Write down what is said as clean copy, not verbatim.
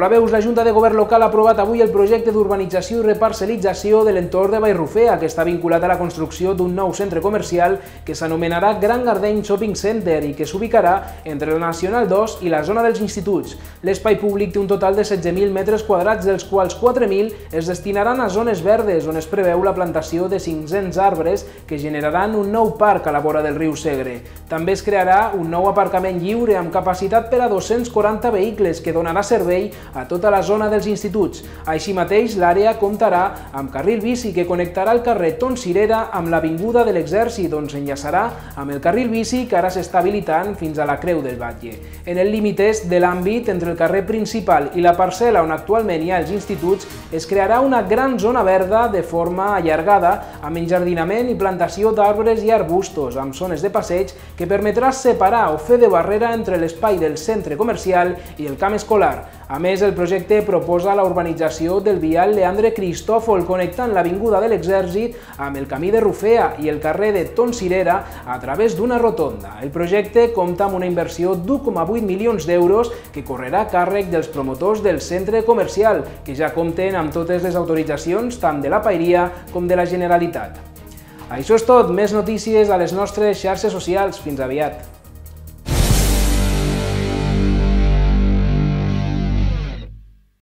Hola, veus, la Junta de Govern local ha aprovat avui el projecte d'urbanització i reparcel·lització de l'entorn de Vallrufea, que està vinculat a la construcció d'un nou centre comercial que s'anomenarà Gran Gardeny Shopping Center i que s'ubicarà entre la Nacional 2 i la zona dels instituts. L'espai públic té un total de 16.000 metres quadrats, dels quals 4.000 es destinaran a zones verdes, on es preveu la plantació de 500 arbres que generaran un nou parc a la vora del riu Segre. També es crearà un nou aparcament lliure amb capacitat per a 240 vehicles que donarà servei a tota la zona dels instituts. Així mateix, l'àrea comptarà amb carril bici que connectarà el carrer Tonsirera amb l'Avinguda de l'Exèrcit, on s'enllaçarà amb el carril bici que ara s'està habilitant fins a la Creu del Batlle. En el límit est de l'àmbit entre el carrer principal i la parcel·la on actualment hi ha els instituts, es crearà una gran zona verda de forma allargada amb enjardinament i plantació d'arbres i arbustos, amb zones de passeig que permetrà separar o fer de barrera entre l'espai del centre comercial i el camp escolar. A més, el projecte proposa la urbanització del vial Leandre Cristòfol, connectant l'Avinguda de l'Exèrcit amb el camí de Rufea i el carrer de Tonsirera a través d'una rotonda. El projecte compta amb una inversió d'1,8 milions d'euros que correrà a càrrec dels promotors del centre comercial, que ja compten amb totes les autoritzacions tant de la Paeria com de la Generalitat. Això és tot, més notícies a les nostres xarxes socials. Fins aviat!